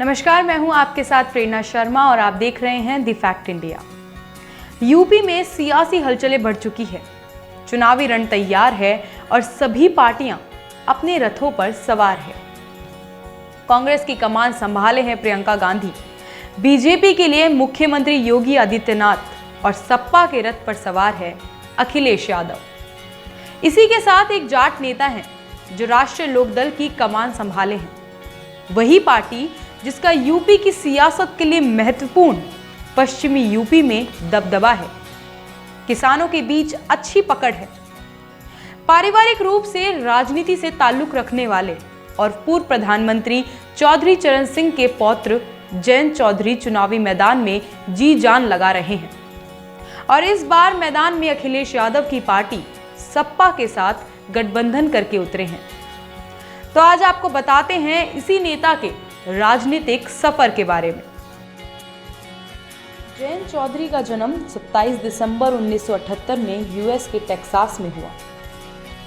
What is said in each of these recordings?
नमस्कार, मैं हूं आपके साथ प्रेरणा शर्मा और आप देख रहे हैं द फैक्ट इंडिया। यूपी में सियासी हलचलें बढ़ चुकी है, चुनावी रण तैयार है और सभी पार्टियां अपने रथों पर सवार है। कांग्रेस की कमान संभाले हैं प्रियंका गांधी, बीजेपी के लिए मुख्यमंत्री योगी आदित्यनाथ और सपा के रथ पर सवार है अखिलेश यादव। इसी के साथ एक जाट नेता हैं जो राष्ट्रीय लोकदल की कमान संभाले हैं, वही पार्टी जिसका यूपी की सियासत के लिए महत्वपूर्ण पश्चिमी यूपी में दबदबा है। किसानों के बीच अच्छी पकड़ है। पारिवारिक रूप से राजनीति से ताल्लुक रखने वाले और पूर्व प्रधानमंत्री चौधरी चरण सिंह के पौत्र जयंत चौधरी चुनावी मैदान में जी जान लगा रहे हैं और इस बार मैदान में अखिलेश यादव की पार्टी सपा के साथ गठबंधन करके उतरे हैं। तो आज आपको बताते हैं इसी नेता के राजनीतिक सफर के बारे में। जयंत चौधरी का जन्म 27 दिसंबर 1978 में यूएस के टेक्सास में हुआ।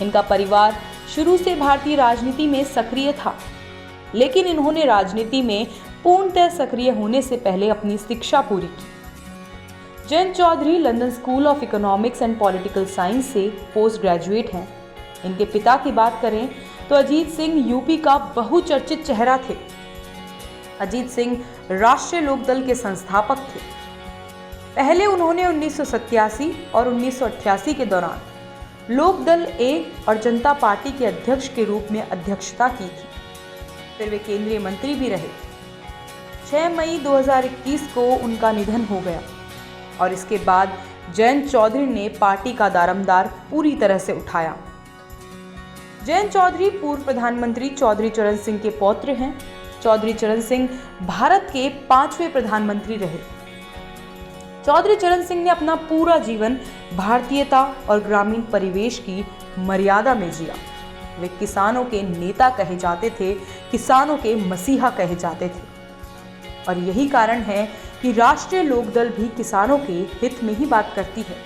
इनका परिवार शुरू से भारतीय राजनीति में सक्रिय था, लेकिन इन्होंने राजनीति में पूर्णतः सक्रिय होने से पहले अपनी शिक्षा पूरी की। Jayant Chaudhary London School of Economics and Political Science से पोस्ट ग्रेजुएट हैं। इनके पिता की बात करें तो अजीत सिंह यूपी का बहुचर्चित चेहरा थे। अजीत सिंह राष्ट्रीय लोकदल के संस्थापक थे। पहले उन्होंने 1987 और 1988 के दौरान लोकदल ए और जनता पार्टी के अध्यक्ष के रूप में अध्यक्षता की थी। फिर वे केंद्रीय मंत्री भी रहे। 6 मई 2021 को उनका निधन हो गया और इसके बाद जयंत चौधरी ने पार्टी का दारोमदार पूरी तरह से उठाया। जयंत चौधरी पूर्व प्रधानमंत्री चौधरी चरण सिंह के पौत्र हैं। चौधरी चरण सिंह भारत के 5वें प्रधानमंत्री रहे। चौधरी चरण सिंह ने अपना पूरा जीवन भारतीयता और ग्रामीण परिवेश की मर्यादा में जिया। वे किसानों के नेता कहे जाते थे, किसानों के मसीहा कहे जाते थे और यही कारण है कि राष्ट्रीय लोकदल भी किसानों के हित में ही बात करती है।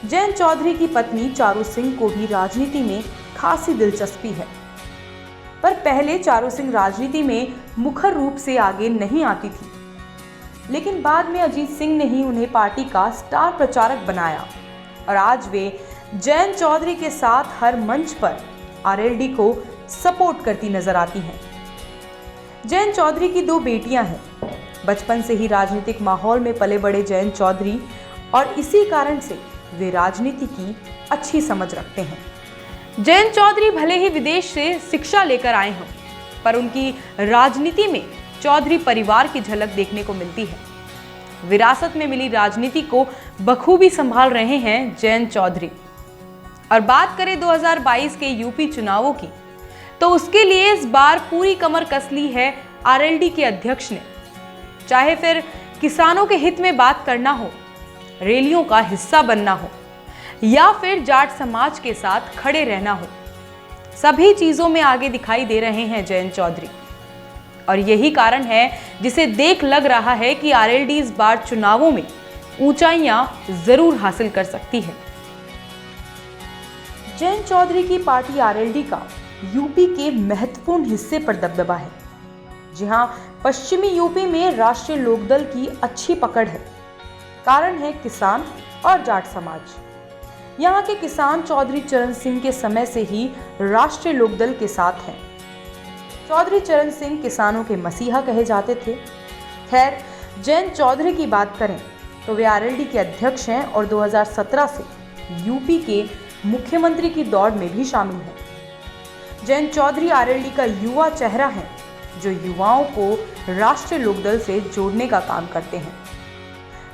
जयंत चौधरी की पत्नी चारू सिंह को भी राजनीति में खासी दिलचस्पी है, पर पहले चारू सिंह राजनीति में मुखर रूप से आगे नहीं आती थी, लेकिन बाद में अजीत सिंह ने ही उन्हें पार्टी का स्टार प्रचारक बनाया और आज वे जयंत चौधरी के साथ हर मंच पर आरएलडी को सपोर्ट करती नजर आती हैं। जयंत चौधरी की 2 बेटियां हैं। बचपन से ही राजनीतिक माहौल में पले बड़े जयंत चौधरी और इसी कारण से वे राजनीति की अच्छी समझ रखते हैं। जयंत चौधरी भले ही विदेश से शिक्षा लेकर आए हों, पर उनकी राजनीति में चौधरी परिवार की झलक देखने को मिलती है। विरासत में मिली राजनीति को बखूबी संभाल रहे हैं जयंत चौधरी। और बात करें 2022 के यूपी चुनावों की, तो उसके लिए इस बार पूरी कमर कस ली है आरएलडी के अध्यक्ष ने। चाहे फिर किसानों के हित में बात करना हो, रैलियों का हिस्सा बनना हो या फिर जाट समाज के साथ खड़े रहना हो, सभी चीजों में आगे दिखाई दे रहे हैं जयंत चौधरी। और यही कारण है जिसे देख लग रहा है कि आरएलडी इस बार चुनावों में ऊंचाइयां जरूर हासिल कर सकती है। जयंत चौधरी की पार्टी आरएलडी का यूपी के महत्वपूर्ण हिस्से पर दबदबा है। जी हां, पश्चिमी यूपी में राष्ट्रीय लोकदल की अच्छी पकड़ है। कारण है किसान और जाट समाज। यहाँ के किसान चौधरी चरण सिंह के समय से ही राष्ट्रीय लोकदल के साथ हैं। चौधरी चरण सिंह किसानों के मसीहा कहे जाते थे। खैर, जयंत चौधरी की बात करें तो वे आरएलडी के अध्यक्ष हैं और 2017 से यूपी के मुख्यमंत्री की दौड़ में भी शामिल हैं। जयंत चौधरी आरएलडी का युवा चेहरा है जो युवाओं को राष्ट्रीय लोकदल से जोड़ने का काम करते हैं।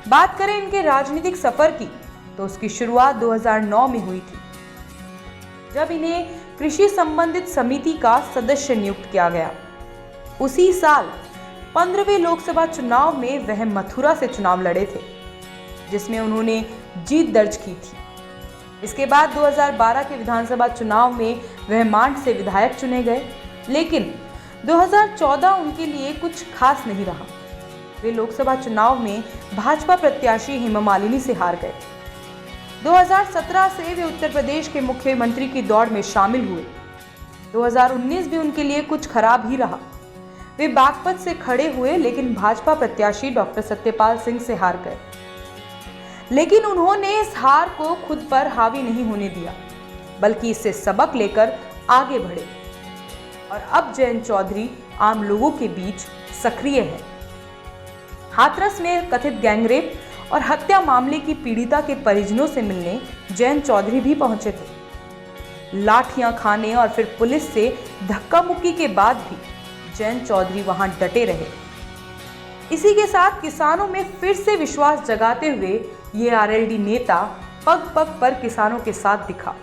बात करें इनके राजनीतिक सफर की, तो उसकी शुरुआत 2009 में हुई थी, जब इन्हें कृषि संबंधित समिति का सदस्य नियुक्त किया गया। उसी साल 15वें लोकसभा चुनाव में वह मथुरा से चुनाव लड़े थे, जिसमें उन्होंने जीत दर्ज की थी। इसके बाद 2012 के विधानसभा चुनाव में वह मांड से विधायक चुने गए, लेकिन 2014 उनके लिए कुछ खास नहीं रहा। वे लोकसभा चुनाव में भाजपा प्रत्याशी हेमा मालिनी से हार गए। 2017 से वे उत्तर प्रदेश के मुख्यमंत्री की दौड़ में शामिल हुए। 2019 भी उनके लिए कुछ खराब ही रहा। वे बागपत से खड़े हुए लेकिन भाजपा प्रत्याशी डॉक्टर सत्यपाल सिंह से हार गए। लेकिन उन्होंने इस हार को खुद पर हावी नहीं होने दिया, बल्कि इससे सबक लेकर आगे बढ़े और अब जयंत चौधरी आम लोगों के बीच सक्रिय है। हाथरस में कथित गैंगरेप और हत्या मामले की पीड़िता के परिजनों से मिलने जयंत चौधरी भी पहुंचे थे। लाठियां खाने और फिर पुलिस से धक्का मुक्की के बाद भी जयंत चौधरी वहां डटे रहे। इसी के साथ किसानों में फिर से विश्वास जगाते हुए ये आरएलडी नेता पग पग पर किसानों के साथ दिखा।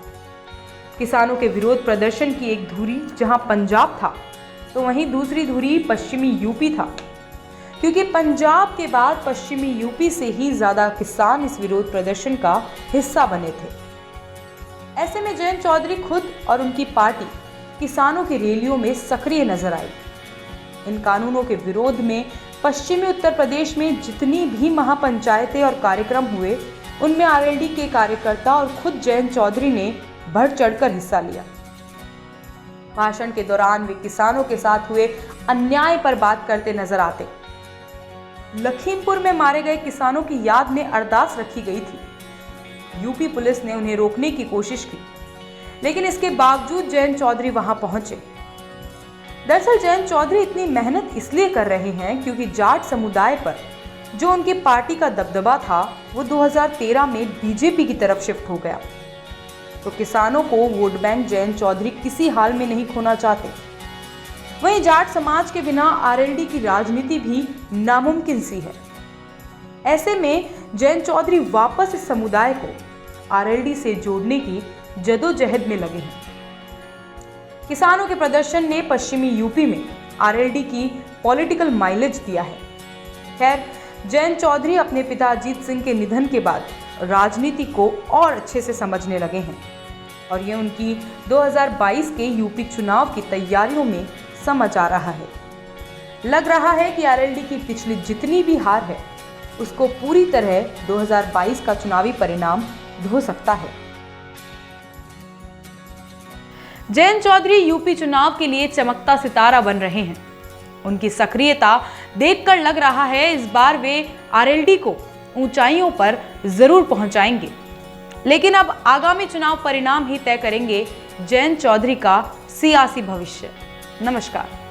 किसानों के विरोध प्रदर्शन की एक धुरी जहां पंजाब था, तो वहीं दूसरी धुरी पश्चिमी यूपी था, क्योंकि पंजाब के बाद पश्चिमी यूपी से ही ज्यादा किसान इस विरोध प्रदर्शन का हिस्सा बने थे। ऐसे में जयंत चौधरी खुद और उनकी पार्टी किसानों की रैलियों में सक्रिय नजर आई। इन कानूनों के विरोध में पश्चिमी उत्तर प्रदेश में जितनी भी महापंचायतें और कार्यक्रम हुए, उनमें आरएलडी के कार्यकर्ता और खुद जयंत चौधरी ने बढ़ चढ़कर हिस्सा लिया। भाषण के दौरान वे किसानों के साथ हुए अन्याय पर बात करते नजर आते। लखीमपुर में मारे गए किसानों की याद में अरदास रखी गई थी। यूपी पुलिस ने उन्हें रोकने की कोशिश की, लेकिन इसके बावजूद जयंत चौधरी वहां पहुंचे। दरअसल जयंत चौधरी इतनी मेहनत इसलिए कर रहे हैं क्योंकि जाट समुदाय पर जो उनकी पार्टी का दबदबा था, वो 2013 में बीजेपी की तरफ शिफ्ट हो गया। तो किसानों को वोट बैंक जयंत चौधरी किसी हाल में नहीं खोना चाहते। वहीं जाट समाज के बिना आरएलडी की राजनीति भी नामुमकिन सी है। ऐसे में जयंत चौधरी वापस इस समुदाय को आरएलडी से जोड़ने की जदोजहद में लगे हैं। किसानों के प्रदर्शन ने पश्चिमी यूपी में आरएलडी की पॉलिटिकल माइलेज दिया है। खैर, जयंत चौधरी अपने पिता अजीत सिंह के निधन के बाद राजनीति को और अच्छे से समझने लगे हैं और ये उनकी 2022 के यूपी चुनाव की तैयारियों में समझ आ रहा है। लग रहा है कि आरएलडी की पिछली जितनी भी हार है, उसको पूरी तरह 2022 का चुनावी परिणाम धो सकता है। जयंत चौधरी यूपी चुनाव के लिए चमकता सितारा बन रहे हैं। उनकी सक्रियता देखकर लग रहा है इस बार वे आरएलडी को ऊंचाइयों पर जरूर पहुंचाएंगे। लेकिन अब आगामी चुनाव परिणाम ही तय करेंगे जयंत चौधरी का सियासी भविष्य। नमस्कार।